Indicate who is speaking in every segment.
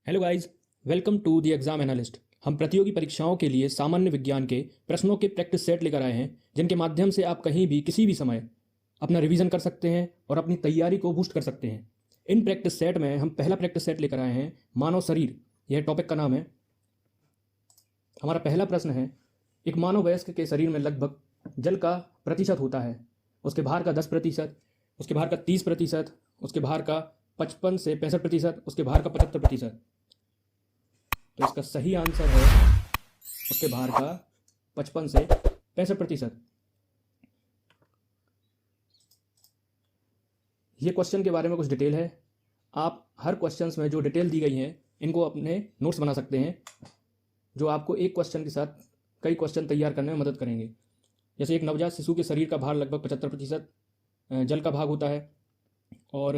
Speaker 1: Hello guys, welcome to the exam analyst. हम प्रतियोगी परीक्षाओं के लिए सामान्य विज्ञान के प्रश्नों के प्रैक्टिस सेट लेकर आए हैं, जिनके माध्यम से आप कहीं भी किसी भी समय अपना रिवीजन कर सकते हैं और अपनी तैयारी को बूस्ट कर सकते हैं। इन प्रैक्टिस सेट में हम पहला प्रैक्टिस सेट लेकर आए हैं, मानव शरीर। यह टॉपिक का नाम है। हमारा पहला प्रश्न है, एक मानव वयस्क के शरीर में लगभग जल का प्रतिशत होता है। उसके भार का 10%, उसके भार का 30%, उसके भार का 55 से 65%, उसके भार का 75%। तो इसका सही आंसर है उसके भार का 55 से 65%। ये क्वेश्चन के बारे में कुछ डिटेल है। आप हर क्वेश्चंस में जो डिटेल दी गई हैं इनको अपने नोट्स बना सकते हैं, जो आपको एक क्वेश्चन के साथ कई क्वेश्चन तैयार करने में मदद करेंगे। जैसे एक नवजात शिशु के शरीर का भार लगभग 75% जल का भाग होता है, और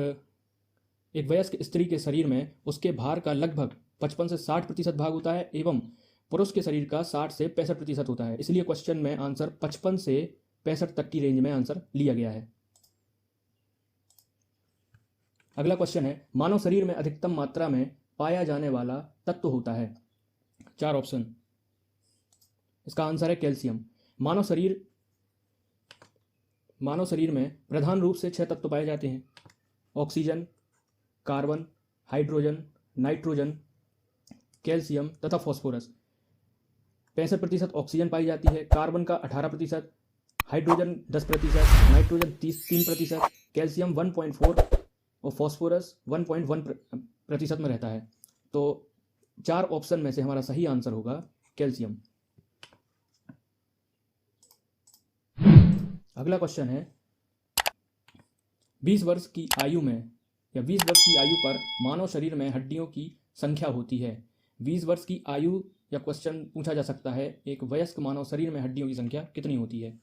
Speaker 1: एक वयस्क स्त्री के शरीर में उसके भार का लगभग 55 से 60% भाग होता है, एवं पुरुष के शरीर का 60 से 65% होता है। इसलिए क्वेश्चन में आंसर 55 से 65 तक की रेंज में आंसर लिया गया है। अगला क्वेश्चन है, मानव शरीर में अधिकतम मात्रा में पाया जाने वाला तत्व होता है। 4 ऑप्शन। इसका आंसर है कैल्शियम। मानव शरीर में प्रधान रूप से 6 तत्व पाए जाते हैं: oxygen, carbon, hydrogen, nitrogen, calcium तथा फॉस्फोरस। 65% ऑक्सीजन पाई जाती है, कार्बन का 18%, हाइड्रोजन 10%, नाइट्रोजन 3%, कैल्शियम 1.4 और फॉस्फोरस 1.1% में रहता है। तो 4 ऑप्शन में से हमारा सही आंसर होगा कैल्शियम। अगला क्वेश्चन है, 20 वर्ष की आयु में या 20 वर्ष की आयु पर मानव शरीर में हड्डियों की संख्या होती है। 20 वर्ष की आयु या क्वेश्चन पूछा जा सकता है, एक वयस्क मानव शरीर में हड्डियों की संख्या कितनी होती है।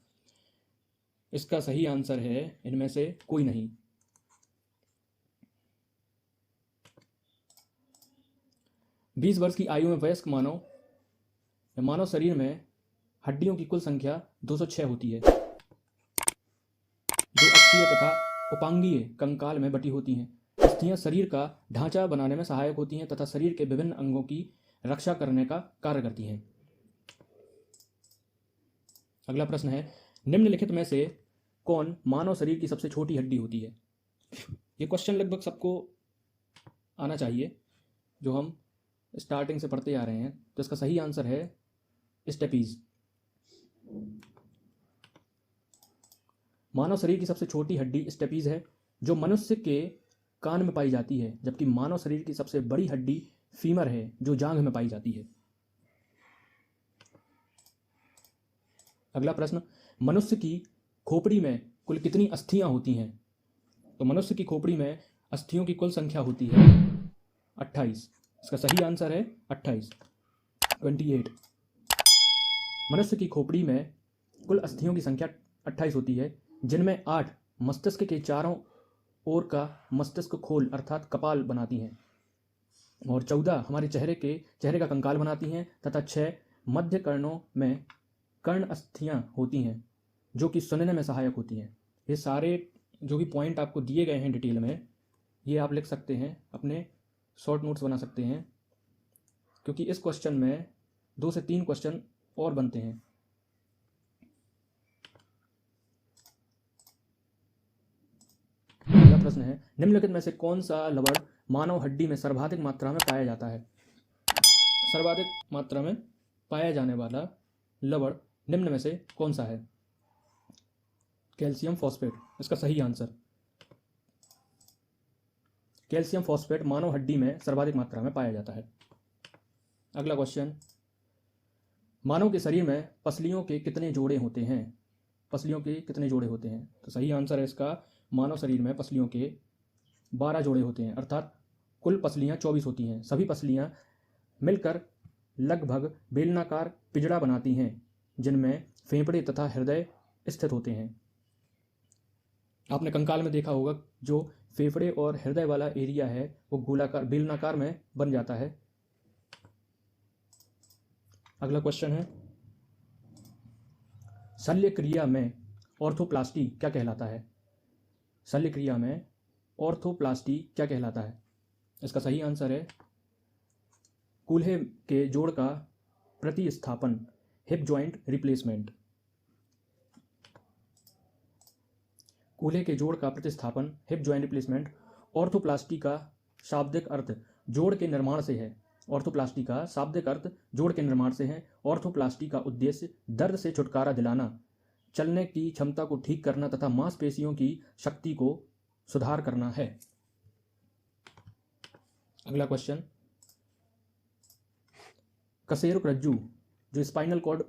Speaker 1: इसका सही आंसर है इनमें से कोई नहीं। बीस वर्ष की आयु में वयस्क मानव शरीर में हड्डियों की कुल संख्या 206 होती है, जो अक्षीय तथा उपांगीय कंकाल में बटी होती हैं। अस्थियां शरीर का ढांचा बनाने में सहायक होती हैं तथा शरीर के विभिन्न अंगों की रक्षा करने का कार्य करती हैं। अगला प्रश्न है, निम्नलिखित में से कौन मानव शरीर की सबसे छोटी हड्डी होती है। ये क्वेश्चन लगभग सबको आना चाहिए, जो हम स्टार्टिंग से पढ़ते आ रहे हैं। तो इसका सही आंसर है स्टेपीज। मानव शरीर की सबसे छोटी हड्डी स्टेपीज है, जो मनुष्य के कान में पाई जाती है, जबकि मानव शरीर की सबसे बड़ी हड्डी फीमर है, जो जांघ में पाई जाती है। अगला प्रश्न, मनुष्य की खोपड़ी में कुल कितनी अस्थियां होती हैं। तो मनुष्य की खोपड़ी में अस्थियों की कुल संख्या होती है 28। इसका सही आंसर है 28। मनुष्य की खोपड़ी में कुल अस्थियों की संख्या 28 होती है, जिनमें 8 मस्तिष्क के चारों ओर का मस्तिष्क खोल अर्थात कपाल बनाती हैं, और 14 हमारे चेहरे का कंकाल बनाती हैं, तथा 6 मध्य कर्णों में कर्ण अस्थियां होती हैं, जो कि सुनने में सहायक होती हैं। ये सारे जो भी पॉइंट आपको दिए गए हैं डिटेल में, ये आप लिख सकते हैं, अपने शॉर्ट नोट्स बना सकते हैं, क्योंकि इस क्वेश्चन में 2 से 3 क्वेश्चन और बनते हैं। अगला प्रश्न है, निम्नलिखित में से कौन सा लवण मानव हड्डी में सर्वाधिक मात्रा में पाया जाता है। सर्वाधिक मात्रा में पाया जाने वाला लवण निम्न में से कौन सा है। Calcium phosphate. इसका सही आंसर कैल्शियम फॉस्फेट मानव हड्डी में सर्वाधिक मात्रा में पाया जाता है। अगला क्वेश्चन, मानव के शरीर में पसलियों के कितने जोड़े होते हैं। पसलियों के कितने जोड़े होते हैं। तो सही आंसर है इसका, मानव शरीर में पसलियों के 12 जोड़े होते हैं, अर्थात कुल पसलियां 24 होती हैं। सभी पसलियां मिलकर लगभग बेलनाकार पिंजड़ा बनाती हैं, जिनमें फेफड़े तथा हृदय स्थित होते हैं। आपने कंकाल में देखा होगा, जो फेफड़े और हृदय वाला एरिया है वो गोलाकार बेलनाकार में बन जाता है। अगला क्वेश्चन है, शल्य क्रिया में ऑर्थोप्लास्टी क्या कहलाता है। शल्य क्रिया में ऑर्थोप्लास्टी क्या कहलाता है। इसका सही आंसर है कूल्हे के जोड़ का प्रतिस्थापन, हिप जॉइंट रिप्लेसमेंट। कूल्हे के जोड़ का प्रतिस्थापन, हिप जॉइंट रिप्लेसमेंट। ऑर्थोप्लास्टी का शाब्दिक अर्थ जोड़ के निर्माण से है। ऑर्थोप्लास्टी का शाब्दिक अर्थ जोड़ के निर्माण से है। ऑर्थोप्लास्टी का उद्देश्य दर्द से छुटकारा दिलाना, चलने की क्षमता को ठीक करना तथा मांसपेशियों की शक्ति को सुधार करना है। अगला क्वेश्चन, कशेरुक रज्जु, जो स्पाइनल कॉर्ड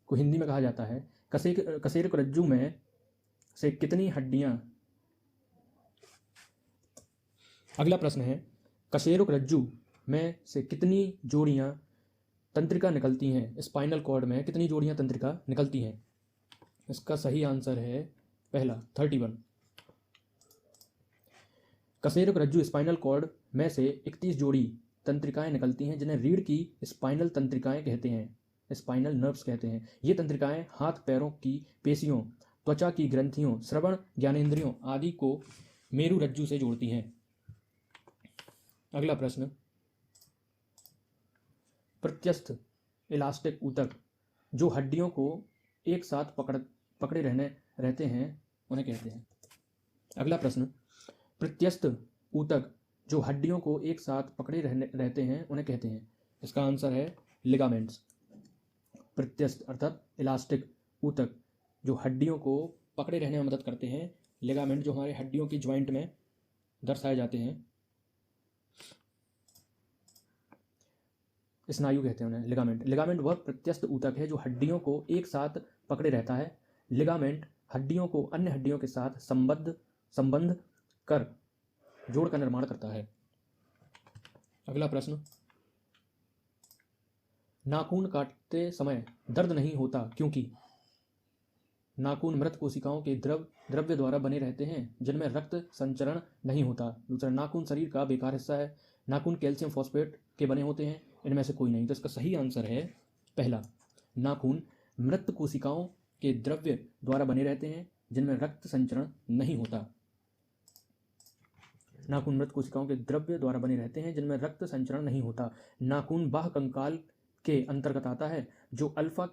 Speaker 1: को हिंदी में कहा जाता है, कशेरुक रज्जु में से कितनी हड्डियां। अगला प्रश्न है, कशेरुक रज्जु में से कितनी जोड़ियां तंत्रिका निकलती हैं। स्पाइनल कॉर्ड में कितनी जोड़ियां तंत्रिका निकलती हैं। इसका सही आंसर है पहला 31। कशेरुक रज्जु स्पाइनल कॉर्ड में से 31 जोड़ी तंत्रिकाएं निकलती हैं, जिन्हें रीढ़ की स्पाइनल तंत्रिकाएं कहते हैं, स्पाइनल नर्व्स कहते हैं। ये तंत्रिकाएं हाथ पैरों की पेशियों, त्वचा की ग्रंथियों, श्रवण ज्ञानेंद्रियों आदि को मेरु रज्जु से जोड़ती हैं। अगला प्रश्न, प्रत्यस्थ इलास्टिक ऊतक जो हड्डियों को एक साथ पकड़े रहते हैं उन्हें कहते हैं। अगला प्रश्न, प्रत्यस्थ ऊतक जो हड्डियों को एक साथ पकड़े रहते हैं उन्हें कहते हैं। इसका आंसर है लिगामेंट्स। प्रत्यस्थ अर्थात इलास्टिक ऊतक जो हड्डियों को पकड़े रहने में मदद करते हैं, लिगामेंट जो हमारे हड्डियों की ज्वाइंट में दर्शाए जाते हैं, स्नायु कहते हैं उन्हें, लिगामेंट। लिगामेंट वह प्रत्यस्थ ऊतक है जो हड्डियों को एक साथ पकड़े रहता है। लिगामेंट हड्डियों को अन्य हड्डियों के साथ संबंध कर जोड़ का निर्माण करता है। अगला प्रश्न, नाखून काटते समय दर्द नहीं होता क्योंकि। नाखून मृत कोशिकाओं के द्रव्य द्वारा बने रहते हैं जिनमें रक्त संचरण नहीं होता। दूसरा, नाखून शरीर का बेकार हिस्सा है। नाखून कैल्शियम फॉस्फेट के बने होते हैं। इनमें से कोई नहीं। तो इसका सही आंसर है पहला, नाखून मृत कोशिकाओं के द्रव्य द्वारा बने रहते हैं जिनमें रक्त संचरण नहीं होता। नाखून मृत कोशिकाओं के द्रव्य द्वारा बने रहते हैं जिनमें रक्त संचरण नहीं होता। नाखून बाह्य कंकाल के अंतर्गत आता है जो अल्फा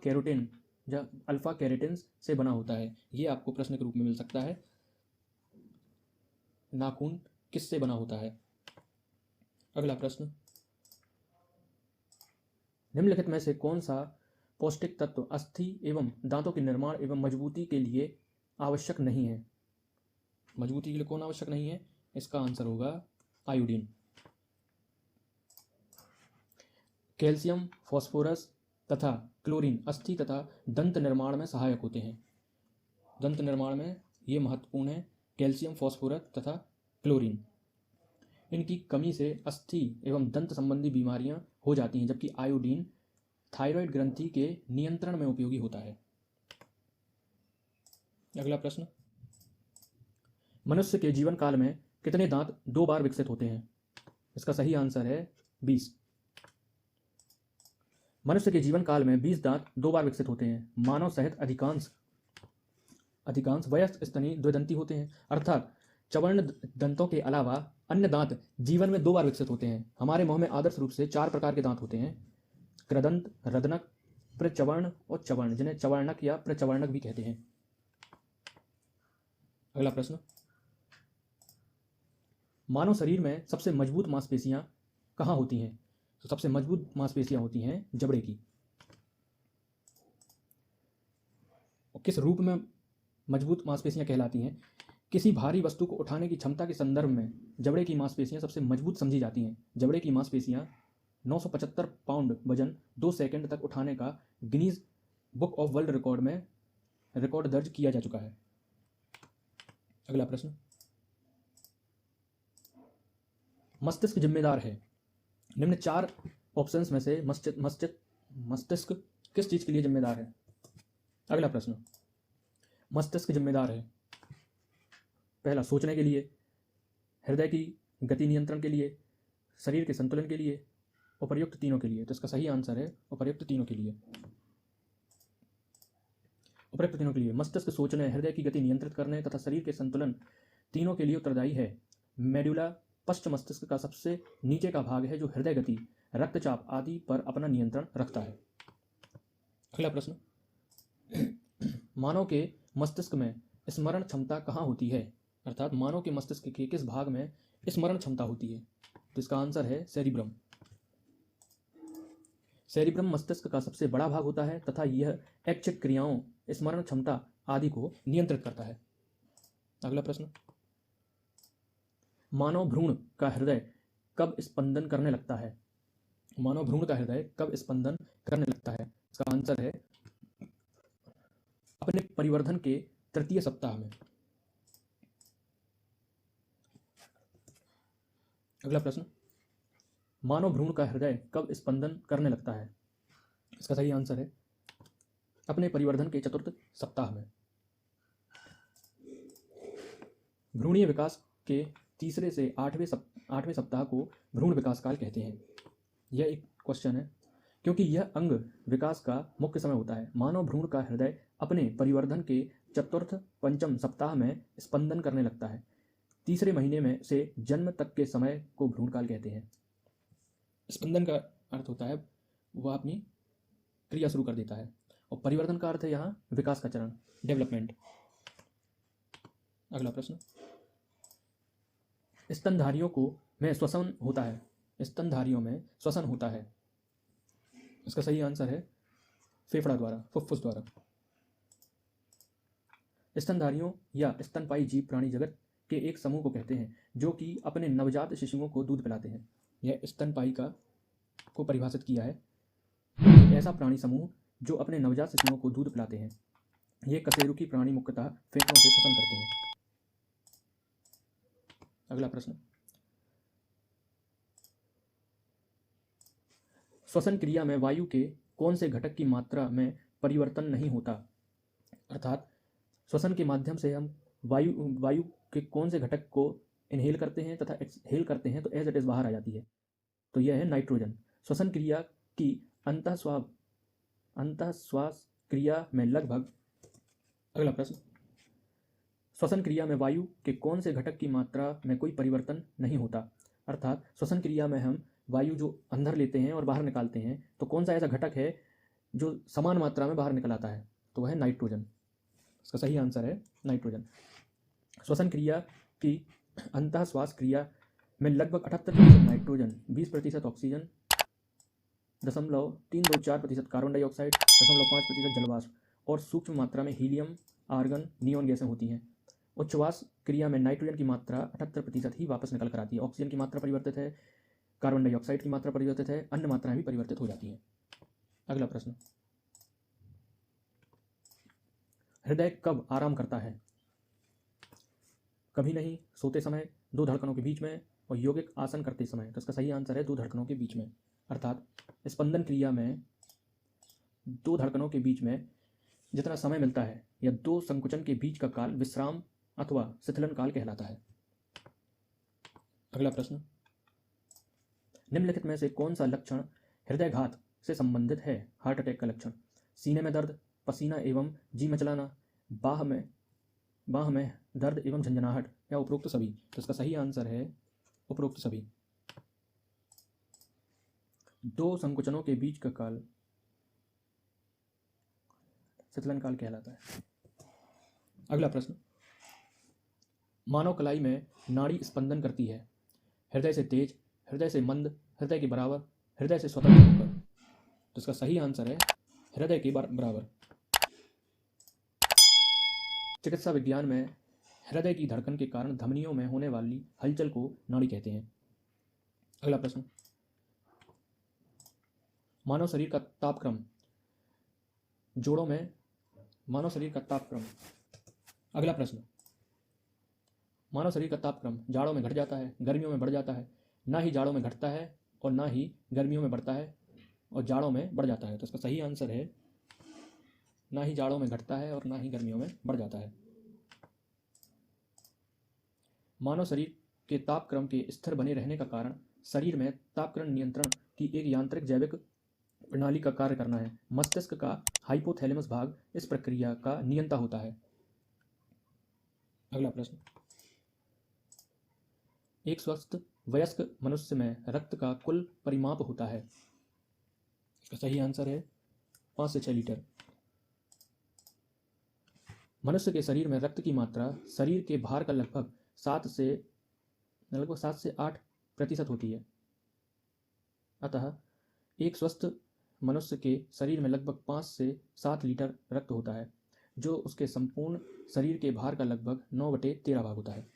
Speaker 1: कैरोटिन से बना होता है। ये आपको प्रश्न के रूप में मिल सकता है, नाखून किससे बना होता है। अगला प्रश्न, निम्नलिखित में से कौन सा पौष्टिक तत्व अस्थि एवं दांतों के निर्माण एवं मजबूती के लिए आवश्यक नहीं है। मजबूती के लिए कौन आवश्यक नहीं है। इसका आंसर होगा आयोडीन। कैल्शियम, फास्फोरस तथा क्लोरीन अस्थि तथा दंत निर्माण में सहायक होते हैं। दंत निर्माण में ये महत्वपूर्ण है, कैल्शियम, फास्फोरस तथा क्लोरीन। इनकी कमी से अस्थि एवं दंत संबंधी बीमारियां हो जाती हैं, जबकि आयोडीन थायराइड ग्रंथि के नियंत्रण में उपयोगी होता है। अगला प्रश्न, मनुष्य के जीवन काल में कितने दांत 2 बार विकसित होते हैं। इसका सही आंसर है 20। मनुष्य के जीवन काल में 20 दांत 2 बार विकसित होते हैं। मानव सहित अधिकांश वयस्क स्तनी द्विदंती होते हैं, अर्थात चवर्ण दंतों के अलावा अन्य दांत जीवन में 2 बार विकसित होते हैं। हमारे मुंह में आदर्श रूप से 4 प्रकार के दांत होते हैं, कृदंत, रदनक, प्रचवर्ण और चवर्ण, जिन्हें चवर्णक या प्रचवर्णक भी कहते हैं। अगला प्रश्न, मानव शरीर में सबसे मजबूत मांसपेशियां कहाँ होती हैं। तो सबसे मजबूत मांसपेशियां होती हैं जबड़े की। और किस रूप में मजबूत मांसपेशियां कहलाती हैं। किसी भारी वस्तु को उठाने की क्षमता के संदर्भ में जबड़े की मांसपेशियां सबसे मजबूत समझी जाती हैं। जबड़े की मांसपेशियां 975 पाउंड वजन 2 सेकंड तक उठाने का Guinness book of world record में रिकॉर्ड दर्ज किया जा चुका है। अगला प्रश्न, मस्तिष्क जिम्मेदार है। निम्न 4 ऑप्शंस में से मस्तिष्क किस चीज के लिए जिम्मेदार है। अगला प्रश्न, मस्तिष्क जिम्मेदार है पहला, सोचने के लिए, हृदय की गति नियंत्रण के लिए, शरीर के संतुलन के लिए, उपर्युक्त तीनों के लिए। तो इसका सही आंसर है उपर्युक्त तीनों के लिए। उपर्युक्त तीनों के लिए मस्तिष्क सोचने, हृदय की गति नियंत्रित करने तथा शरीर के संतुलन तीनों के लिए उत्तरदायी है। मेडुला पश्च मस्तिष्क का सबसे नीचे का भाग है जो हृदय गति, रक्तचाप आदि पर अपना नियंत्रण रखता है। अगला प्रश्न, मानव के मस्तिष्क में स्मरण क्षमता कहाँ होती है, अर्थात मानव के मस्तिष्क के किस भाग में स्मरण क्षमता होती है? तो इसका आंसर है सेरिब्रम। सेरिब्रम मस्तिष्क का सबसे बड़ा भाग होता है तथा यह ऐच्छिक क्रियाओं, स्मरण क्षमता आदि को नियंत्रित करता है। अगला प्रश्न, मानव भ्रूण का हृदय कब स्पंदन करने लगता है? मानव भ्रूण का हृदय कब स्पंदन करने लगता है? इसका आंसर है अपने परिवर्धन के तृतीय सप्ताह में। अगला प्रश्न, मानव भ्रूण का हृदय कब स्पंदन करने लगता है? इसका सही आंसर है अपने परिवर्धन के चतुर्थ सप्ताह में। भ्रूणीय विकास के तीसरे से आठवें सप्ताह को भ्रूण विकास काल कहते हैं। यह एक क्वेश्चन है क्योंकि यह अंग विकास का मुख्य समय होता है। मानव भ्रूण का हृदय अपने परिवर्धन के चतुर्थ पंचम सप्ताह में स्पंदन करने लगता है। तीसरे महीने में से जन्म तक के समय को भ्रूण काल कहते हैं। स्पंदन का अर्थ होता है वह अपनी क्रिया शुरू कर देता है, और परिवर्तन का अर्थ है यहाँ विकास का चरण, डेवलपमेंट। अगला प्रश्न, स्तनधारियों को में श्वसन होता है, स्तनधारियों में श्वसन होता है। इसका सही आंसर है फेफड़ा द्वारा, फुफ्फुस द्वारा। स्तनधारियों या स्तनपायी जीव प्राणी जगत के एक समूह को कहते हैं जो कि अपने नवजात शिशुओं को दूध पिलाते हैं। यह स्तनपायी को परिभाषित किया है, ऐसा प्राणी समूह जो अपने नवजात शिशुओं को दूध पिलाते हैं। ये कशेरुकी प्राणी मुख्यतः फेफड़ों से श्वसन करते हैं। अगला प्रश्न, श्वसन क्रिया में वायु के कौन से घटक की मात्रा में परिवर्तन नहीं होता? अर्थात श्वसन के माध्यम से हम वायु के कौन से घटक को इनहेल करते हैं तथा एक्सहेल करते हैं तो एज इट इज बाहर आ जाती है, तो यह है नाइट्रोजन। श्वसन क्रिया की अंतःश्वास क्रिया में लगभग। अगला प्रश्न, श्वसन क्रिया में वायु के कौन से घटक की मात्रा में कोई परिवर्तन नहीं होता? अर्थात श्वसन क्रिया में हम वायु जो अंदर लेते हैं और बाहर निकालते हैं, तो कौन सा ऐसा घटक है जो समान मात्रा में बाहर निकल आता है? तो वह है नाइट्रोजन। इसका सही आंसर है नाइट्रोजन। श्वसन क्रिया की अंतःश्वास क्रिया में लगभग 78% नाइट्रोजन, 20% ऑक्सीजन, 0.324% कार्बन डाइऑक्साइड, 0.5% जलवाष्प और सूक्ष्म मात्रा में हीलियम, आर्गन, नियॉन गैसें होती हैं। उच्छ्वास क्रिया में नाइट्रोजन की मात्रा 78% ही वापस निकल कर आती है। ऑक्सीजन की मात्रा परिवर्तित है, कार्बन डाइऑक्साइड की मात्रा परिवर्तित है, अन्य मात्राएं भी परिवर्तित हो जाती हैं। अगला प्रश्न, हृदय कब आराम करता है? कभी नहीं, सोते समय, दो धड़कनों के बीच में और यौगिक आसन करते समय। तो इसका सही आंसर है दो धड़कनों के बीच में। अर्थात स्पंदन क्रिया में दो धड़कनों के बीच में जितना समय मिलता है या दो संकुचन के बीच का काल विश्राम अथवा शिथिलन काल कहलाता है। अगला प्रश्न, निम्नलिखित में से कौन सा लक्षण हृदयघात से संबंधित है? हार्ट अटैक का लक्षण, सीने में दर्द, पसीना एवं जी मचलाना, बाह में दर्द एवं झंझनाहट, या उपरोक्त सभी। तो इसका सही आंसर है उपरोक्त सभी। दो संकुचनों के बीच का काल शिथिलन काल कहलाता है। अगला प्रश्न, मानव कलाई में नाड़ी स्पंदन करती है हृदय से तेज, हृदय से मंद, हृदय के बराबर, हृदय से स्वतंत्र होकर। तो इसका सही आंसर है हृदय के बराबर। चिकित्सा विज्ञान में हृदय की धड़कन के कारण धमनियों में होने वाली हलचल को नाड़ी कहते हैं। अगला प्रश्न, मानव शरीर का तापक्रम जोड़ों में मानव शरीर का तापक्रम। अगला प्रश्न, मानव शरीर का तापक्रम जाड़ों में घट जाता है, गर्मियों में बढ़ जाता है, ना ही जाड़ों में घटता है और ना ही गर्मियों में बढ़ता है और जाड़ों में बढ़ जाता है। तो इसका सही आंसर है ना ही जाड़ों में घटता है और ना ही गर्मियों में बढ़ जाता है। मानव शरीर के तापक्रम के स्थिर बने रहने का कारण शरीर में तापक्रम नियंत्रण की एक यांत्रिक जैविक प्रणाली का कार्य करना है। मस्तिष्क का हाइपोथैलेमस भाग इस प्रक्रिया का नियंता होता है। अगला प्रश्न, एक स्वस्थ वयस्क मनुष्य में रक्त का कुल परिमाप होता है? इसका सही आंसर है 5 से 6 लीटर। मनुष्य के शरीर में रक्त की मात्रा शरीर के भार का लगभग 7 से 8% होती है। अतः एक स्वस्थ मनुष्य के शरीर में लगभग 5 से 7 लीटर रक्त होता है, जो उसके संपूर्ण शरीर के भार का लगभग 9/13 भाग होता है।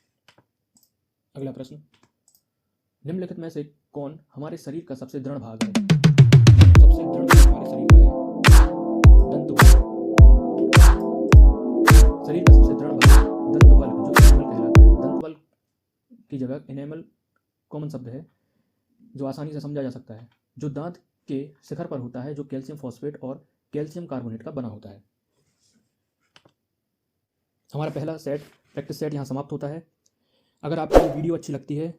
Speaker 1: अगला प्रश्न, निम्नलिखित में से कौन हमारे शरीर का सबसे दृढ़ भाग है? सबसे दृढ़ भाग हमारे शरीर का है दंतवल्क। शरीर का सबसे दृढ़ भाग दंतवल्क, जो इनेमल कहलाता है। दंतवल्क की जगह इनेमल कॉमन शब्द है जो आसानी से समझा जा सकता है, जो दांत के शिखर पर होता है, जो कैल्शियम फॉस्फेट और कैल्शियम कार्बोनेट का बना होता है। हमारा पहला सेट, प्रैक्टिस सेट, यहाँ समाप्त होता है। अगर आपको वीडियो अच्छी लगती है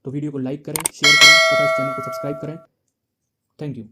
Speaker 1: तो वीडियो को लाइक करें, शेयर करें तथा इस चैनल को सब्सक्राइब करें। Thank you.